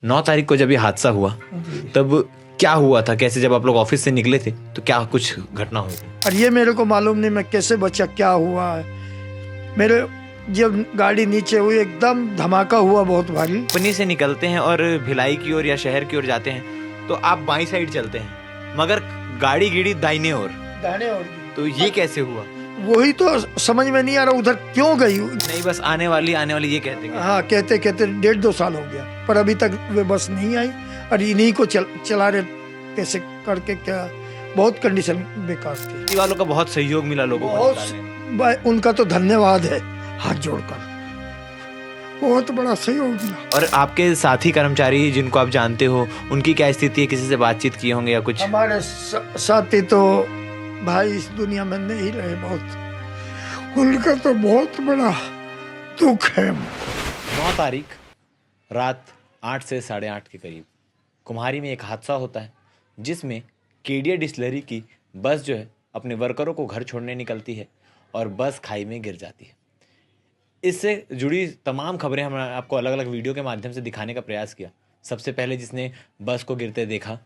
9 तारीख को जब ये हादसा हुआ तब क्या हुआ था? कैसे जब आप लोग ऑफिस से निकले थे तो क्या कुछ घटना हुई थी? और ये मेरे को मालूम नहीं मैं कैसे बचा, क्या हुआ है। मेरे जब गाड़ी नीचे हुई एकदम धमाका हुआ बहुत भारी। कंपनी से निकलते हैं और भिलाई की ओर या शहर की ओर जाते हैं तो आप बाईं साइड चलते हैं मगर गाड़ी गिरी दाहिने ओर। दाहिने ओर तो ये कैसे हुआ? वही तो समझ में नहीं आ रहा उधर क्यों गई। नहीं बस आने वाली ये कहते हैं। हाँ कहते कहते 1.5-2 साल हो गया पर अभी तक वे बस नहीं आई और इन्हीं को चला रहे कैसे करके। क्या बहुत कंडीशन बेकार थी। कंपनी वालों का बहुत सहयोग मिला लोगों को निकालने में। उनका तो धन्यवाद है हाथ जोड़कर, बहुत बड़ा सहयोग मिला। और आपके साथी कर्मचारी जिनको आप जानते हो उनकी क्या स्थिति है? किसी से बातचीत किए होंगे या कुछ? हमारे साथी तो भाई इस दुनिया में नहीं रहे, बहुत उनका तो बहुत बड़ा दुख है। 9 तारीख रात 8 से 8:30 के करीब कुम्हारी में एक हादसा होता है जिसमें केडिया डिस्टिलरी की बस जो है अपने वर्करों को घर छोड़ने निकलती है और बस खाई में गिर जाती है। इससे जुड़ी तमाम खबरें हमने आपको अलग अलग वीडियो के माध्यम से दिखाने का प्रयास किया। सबसे पहले जिसने बस को गिरते देखा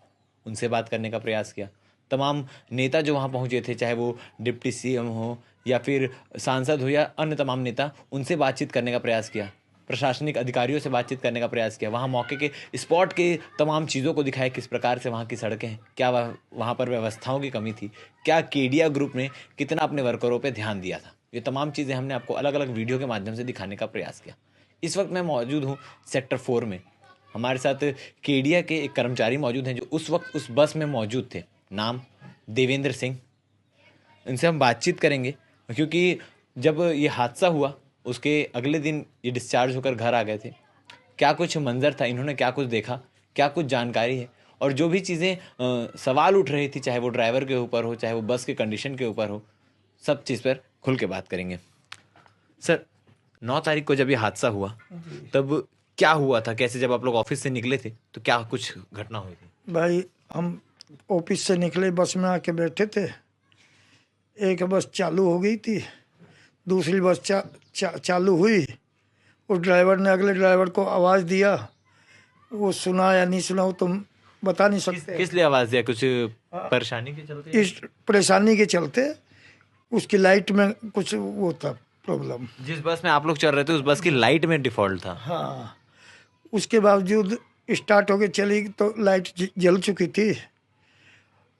उनसे बात करने का प्रयास किया। तमाम नेता जो वहाँ पहुँचे थे, चाहे वो डिप्टी सीएम हो या फिर सांसद हो या अन्य तमाम नेता, उनसे बातचीत करने का प्रयास किया। प्रशासनिक अधिकारियों से बातचीत करने का प्रयास किया। वहाँ मौके के स्पॉट के तमाम चीज़ों को दिखाया, किस प्रकार से वहाँ की सड़कें हैं, क्या वहाँ पर व्यवस्थाओं की कमी थी, क्या केडिया ग्रुप ने कितना अपने वर्करों पर ध्यान दिया था। ये तमाम चीज़ें हमने आपको अलग अलग वीडियो के माध्यम से दिखाने का प्रयास किया। इस वक्त मैं मौजूद हूँ सेक्टर 4 में। हमारे साथ केडिया के एक कर्मचारी मौजूद हैं जो उस वक्त उस बस में मौजूद थे। नाम देवेंद्र सिंह। इनसे हम बातचीत करेंगे क्योंकि जब ये हादसा हुआ उसके अगले दिन ये डिस्चार्ज होकर घर आ गए थे। क्या कुछ मंजर था, इन्होंने क्या कुछ देखा, क्या कुछ जानकारी है, और जो भी चीज़ें सवाल उठ रही थी, चाहे वो ड्राइवर के ऊपर हो, चाहे वो बस के कंडीशन के ऊपर हो, सब चीज़ पर खुल के बात करेंगे। सर, 9 तारीख को जब ये हादसा हुआ तब क्या हुआ था? कैसे जब आप लोग ऑफिस से निकले थे तो क्या कुछ घटना हुई थी? भाई हम ऑफिस से निकले, बस में आके बैठे थे। एक बस चालू हो गई थी, दूसरी बस चालू हुई। उस ड्राइवर ने अगले ड्राइवर को आवाज़ दिया, वो सुना या नहीं सुना वो तुम बता नहीं सकते। किस लिए आवाज़ दिया? कुछ परेशानी के चलते? इस परेशानी के चलते उसकी लाइट में कुछ वो था प्रॉब्लम। जिस बस में आप लोग चल रहे थे उस बस की लाइट में डिफॉल्ट था। हाँ, उसके बावजूद स्टार्ट होके चली तो लाइट जल चुकी थी।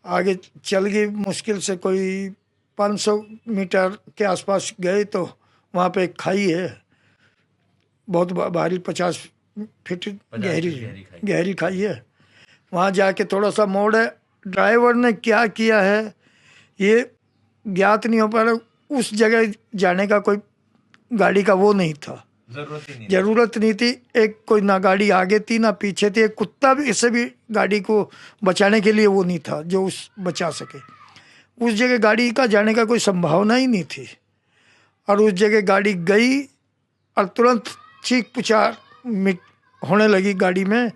आगे चल गई, मुश्किल से कोई 500 मीटर के आसपास गए तो वहाँ पे एक खाई है, बहुत भारी, 50 फीट गहरी खाई है। वहाँ जाके थोड़ा सा मोड़ है। ड्राइवर ने क्या किया है ये ज्ञात नहीं हो पा रहा। उस जगह जाने का कोई गाड़ी का वो नहीं था, जरूरत नहीं थी। एक कोई ना गाड़ी आगे थी ना पीछे थी। एक कुत्ता भी इससे भी गाड़ी को बचाने के लिए वो नहीं था जो उस बचा सके। उस जगह गाड़ी का जाने का कोई संभावना ही नहीं थी और उस जगह गाड़ी गई और तुरंत चीख पुकार होने लगी गाड़ी में।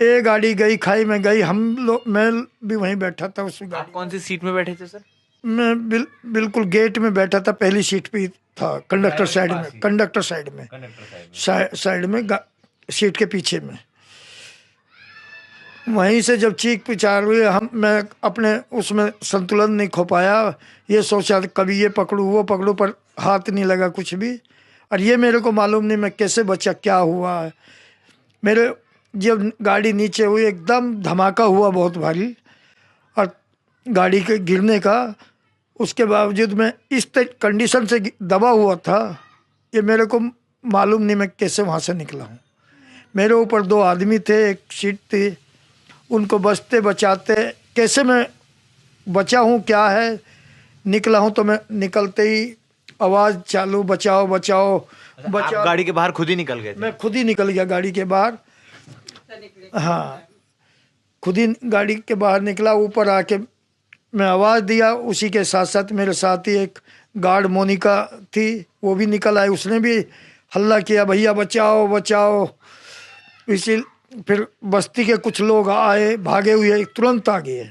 एक गाड़ी गई, खाई में गई। मैं भी वहीं बैठा था उस गाड़ी। आप कौन सी सीट में बैठे थे सर? मैं बिल्कुल गेट में बैठा था, पहली सीट पे था, कंडक्टर साइड में। साइड में सीट के पीछे में। वहीं से जब चीख पुकार हुई, मैं अपने उसमें संतुलन नहीं खो पाया। ये सोचा कभी ये पकड़ूँ वो पकड़ूँ, पर हाथ नहीं लगा कुछ भी। और ये मेरे को मालूम नहीं मैं कैसे बचा, क्या हुआ है। मेरे जब गाड़ी नीचे हुई एकदम धमाका हुआ बहुत भारी और गाड़ी के गिरने का। उसके बावजूद मैं इस कंडीशन से दबा हुआ था, ये मेरे को मालूम नहीं मैं कैसे वहाँ से निकला हूँ। मेरे ऊपर 2 आदमी थे, एक सीट थी, उनको बचते बचाते कैसे मैं बचा हूँ, क्या है, निकला हूँ। तो मैं निकलते ही आवाज़ चालू, बचाओ बचाओ बचाओ। आप गाड़ी के बाहर खुद ही निकल गए थे? मैं खुद ही निकल गया गाड़ी के बाहर। हाँ, खुद ही गाड़ी के बाहर निकला। ऊपर आके मैं आवाज़ दिया। उसी के साथ साथ मेरे साथ ही एक गार्ड मोनिका थी, वो भी निकल आई। उसने भी हल्ला किया, भैया बचाओ बचाओ। इसी फिर बस्ती के कुछ लोग आए, भागे हुए तुरंत आ गए।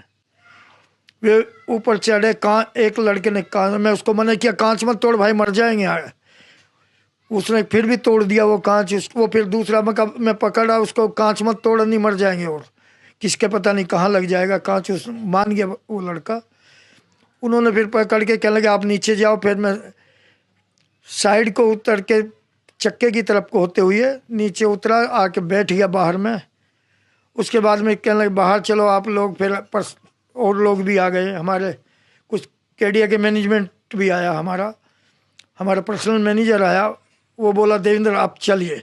वे ऊपर चढ़े। एक लड़के ने मैं उसको मना किया, कांच मत तोड़ भाई, मर जाएंगे। उसने फिर भी तोड़ दिया वो कांच। उसको फिर दूसरा मैं पकड़ा उसको, कांच मत तोड़, नहीं मर जाएंगे, और किसके पता नहीं कहाँ लग जाएगा कांच। उस मान गया वो लड़का। उन्होंने फिर पकड़ के कहने लगे आप नीचे जाओ। फिर मैं साइड को उतर के चक्के की तरफ को होते हुए नीचे उतरा, आके बैठ गया बाहर में। उसके बाद में कहने लगे बाहर चलो आप लोग। फिर और लोग भी आ गए हमारे, कुछ केडिया के मैनेजमेंट भी आया, हमारा पर्सनल मैनेजर आया। वो बोला देवेंद्र आप चलिए।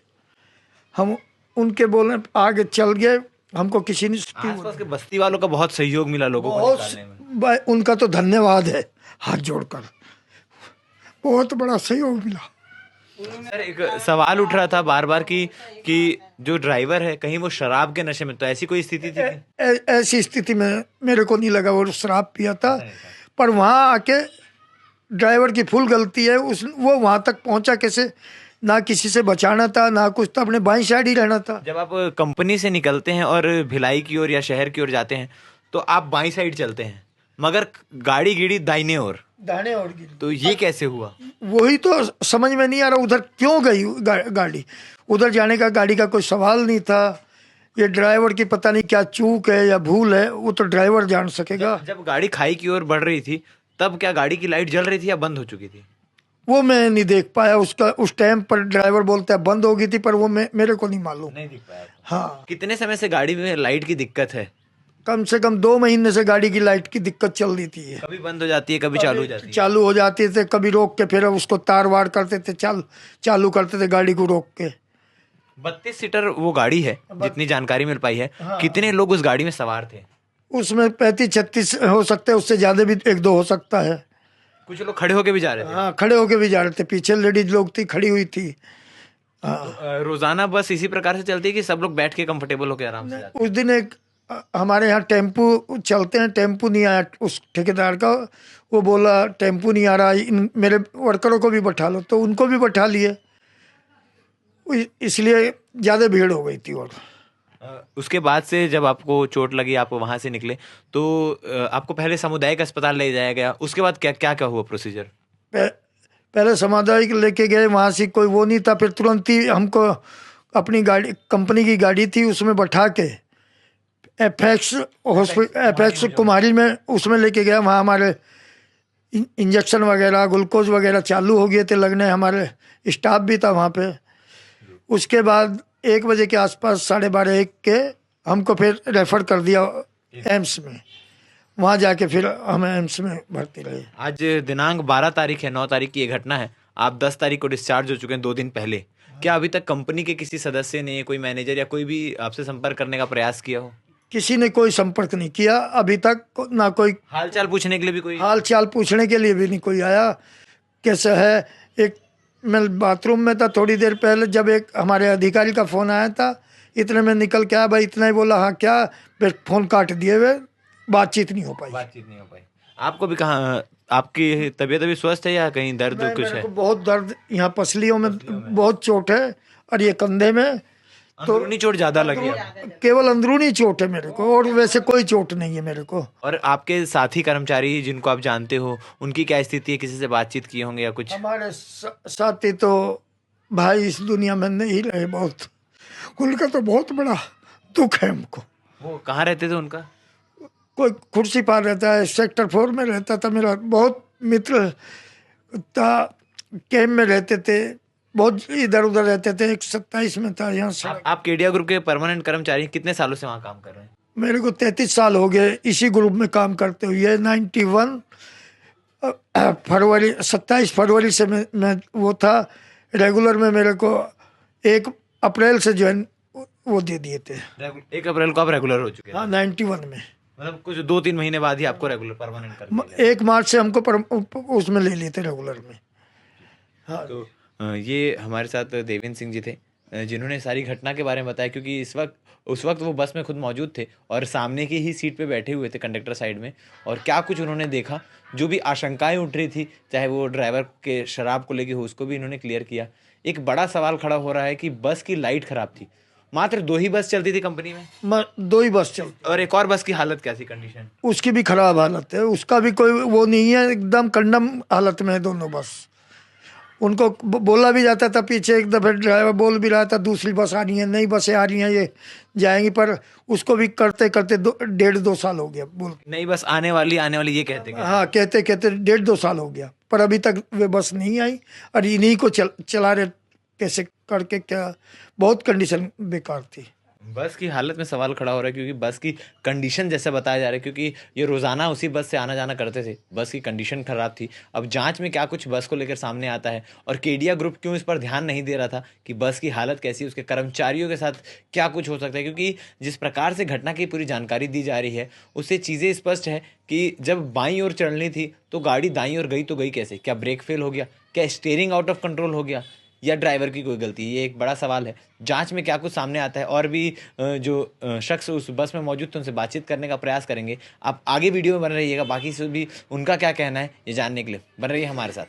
हम उनके बोलने आगे चल गए। हमको किसी ने आसपास के बस्ती वालों का बहुत सहयोग मिला लोगों को निकालने में। उनका तो धन्यवाद है, हाथ जोड़कर बहुत बड़ा सहयोग मिला। सर एक सवाल उठ रहा था बार बार कि जो ड्राइवर है कहीं वो शराब के नशे में, तो ऐसी कोई स्थिति थी क्या? ऐसी स्थिति में मेरे को नहीं लगा वो शराब पिया था। पर वहाँ आके ड्राइवर की फुल गलती है। वो वहाँ तक पहुँचा कैसे? ना किसी से बचाना था ना कुछ था, अपने बाईं साइड ही रहना था। जब आप कंपनी से निकलते हैं और भिलाई की ओर या शहर की ओर जाते हैं तो आप बाईं साइड चलते हैं, मगर गाड़ी गिरी दाहिने ओर। दाहिने ओर गिरी। तो ये कैसे हुआ? वही तो समझ में नहीं आ रहा, उधर क्यों गई गाड़ी? उधर जाने का गाड़ी का कोई सवाल नहीं था। ये ड्राइवर की पता नहीं क्या चूक है या भूल है, वो तो ड्राइवर जान सकेगा। जब गाड़ी खाई की ओर बढ़ रही थी तब क्या गाड़ी की लाइट जल रही थी या बंद हो चुकी थी? वो मैं नहीं देख पाया उसका। उस टाइम पर ड्राइवर बोलता है बंद हो गई थी, पर वो मेरे को नहीं मालूम। नहीं दिख पाया। हाँ। कितने समय से गाड़ी में लाइट की दिक्कत है? कम से कम 2 महीने से गाड़ी की लाइट की दिक्कत चल रही थी। कभी बंद हो जाती है, कभी चालू हो जाती है। चालू हो जाती थे, कभी रोक के फिर उसको तार वार करते थे, चालू करते थे गाड़ी को रोक के। 32 सीटर वो गाड़ी है जितनी जानकारी मिल पाई है। हाँ। कितने लोग उस गाड़ी में सवार थे? उसमें 35-36 हो सकते हैं, उससे ज्यादा भी 1-2 हो सकता है। कुछ लोग खड़े होके भी जा रहे थे। हाँ, खड़े होके भी जा रहे थे। पीछे लेडीज लोग थी, खड़ी हुई थी। तो, रोजाना बस इसी प्रकार से चलती है कि सब लोग बैठ के कंफर्टेबल होके आराम से जाते उस दिन एक हमारे यहाँ टेम्पू चलते हैं, टेम्पू नहीं आया उस ठेकेदार का। वो बोला टेम्पू नहीं आ रहा, मेरे वर्करों को भी बैठा लो, तो उनको भी बैठा लिए। इसलिए ज़्यादा भीड़ हो गई थी। और उसके बाद से जब आपको चोट लगी, आप वहां से निकले तो आपको पहले सामुदायिक अस्पताल ले जाया गया। उसके बाद क्या क्या क्या हुआ प्रोसीजर? पहले सामुदायिक लेके गए, वहाँ से कोई वो नहीं था। फिर तुरंत ही हमको अपनी गाड़ी, कंपनी की गाड़ी थी, उसमें बैठा के एफएक्स कुमारी में उसमें लेके गया। वहाँ हमारे इंजेक्शन वगैरह, ग्लूकोज वगैरह चालू हो गए थे लगने। हमारे स्टाफ भी था वहाँ पे। उसके बाद 1 बजे के आसपास, 12:30-1 के, हमको फिर रेफर कर दिया एम्स में। वहाँ जाके फिर हम एम्स में भर्ती रहे। आज दिनांक 12 तारीख है, 9 तारीख की ये घटना है। आप 10 तारीख को डिस्चार्ज हो चुके हैं, 2 दिन पहले। क्या अभी तक कंपनी के किसी सदस्य ने, कोई मैनेजर या कोई भी आपसे संपर्क करने का प्रयास किया हो? किसी ने कोई संपर्क नहीं किया अभी तक। ना कोई हालचाल पूछने के लिए भी कोई? हालचाल पूछने के लिए भी नहीं कोई आया। कैसा है? एक मैं बाथरूम में था थोड़ी देर पहले, जब एक हमारे अधिकारी का फ़ोन आया था, इतने में निकल के आया। भाई इतना ही बोला, हाँ क्या? फिर फ़ोन काट दिए हुए, बातचीत नहीं हो पाई। आपको भी कहाँ, आपकी तबीयत अभी स्वस्थ है या कहीं दर्द कुछ है? मेरे को बहुत दर्द यहाँ पसलियों में बहुत चोट है, और ये कंधे में। तो अंदरूनी चोट ज्यादा लगी है? केवल अंदरूनी चोट है मेरे को, और वैसे कोई चोट नहीं है मेरे को। और आपके साथी कर्मचारी जिनको आप जानते हो, उनकी क्या स्थिति है? किसी से बातचीत किए होंगे या कुछ? हमारे साथी तो भाई इस दुनिया में नहीं रहे, बहुत। उनका तो बहुत बड़ा दुख है हमको। वो कहाँ रहते थे उनका? कोई कुर्सी पार रहता है, सेक्टर 4 में रहता था। मेरा बहुत मित्र था, कैंप में रहते थे, बहुत इधर उधर रहते थे। 27 में था यहाँ से। आप केडिया ग्रुप के परमानेंट कर्मचारी कितने सालों से वहाँ काम कर रहे हैं? मेरे को 33 साल हो गए इसी ग्रुप में काम करते हुए। 91 फरवरी 27 फरवरी से मैं वो था रेगुलर में। मेरे को 1 अप्रैल से ज्वाइन वो दे दिए थे। 1 अप्रैल को आप रेगुलर हो चुके हैं? हाँ, 91 में। मतलब कुछ 2-3 महीने बाद ही आपको रेगुलर परमानेंट कर दिया? 1 मार्च से हमको उसमें ले लिए थे रेगुलर में। हाँ। तो ये हमारे साथ देवेंद्र सिंह जी थे, जिन्होंने सारी घटना के बारे में बताया, क्योंकि उस वक्त वो बस में खुद मौजूद थे और सामने की ही सीट पे बैठे हुए थे, कंडक्टर साइड में। और क्या कुछ उन्होंने देखा, जो भी आशंकाएं उठ रही थी, चाहे वो ड्राइवर के शराब को लेके हो, उसको भी इन्होंने क्लियर किया। एक बड़ा सवाल खड़ा हो रहा है कि बस की लाइट खराब थी। मात्र 2 ही बस चलती थी कंपनी में? 2 ही बस चलती। और एक और बस की हालत क्या थी, कंडीशन? उसकी भी खराब हालत है, उसका भी कोई वो नहीं है, एकदम कंडम हालत में है दोनों बस। उनको बोला भी जाता था, पीछे एक दफे ड्राइवर बोल भी रहा था दूसरी बस आ रही है, नई बसें आ रही हैं, ये जाएंगी, पर उसको भी करते करते 1.5-2 साल हो गया बोल। नई बस आने वाली ये कहते कहते। हाँ, कहते कहते 1.5-2 साल हो गया, पर अभी तक वे बस नहीं आई, और इन्हीं को चला रहे कैसे करके, क्या बहुत कंडीशन बेकार थी। बस की हालत में सवाल खड़ा हो रहा है क्योंकि बस की कंडीशन जैसे बताया जा रहा है, क्योंकि ये रोज़ाना उसी बस से आना जाना करते थे, बस की कंडीशन खराब थी। अब जांच में क्या कुछ बस को लेकर सामने आता है और केडिया ग्रुप क्यों इस पर ध्यान नहीं दे रहा था कि बस की हालत कैसी है, उसके कर्मचारियों के साथ क्या कुछ हो सकता है, क्योंकि जिस प्रकार से घटना की पूरी जानकारी दी जा रही है उससे चीज़ें स्पष्ट है कि जब बाईं ओर चढ़नी थी तो गाड़ी दाईं ओर गई तो गई कैसे? क्या ब्रेक फेल हो गया? क्या स्टीयरिंग आउट ऑफ कंट्रोल हो गया, या ड्राइवर की कोई गलती? ये एक बड़ा सवाल है। जांच में क्या कुछ सामने आता है और भी जो शख्स उस बस में मौजूद थे उनसे बातचीत करने का प्रयास करेंगे। आप आगे वीडियो में बने रहिएगा, बाकी से भी उनका क्या कहना है ये जानने के लिए बने रहिए हमारे साथ।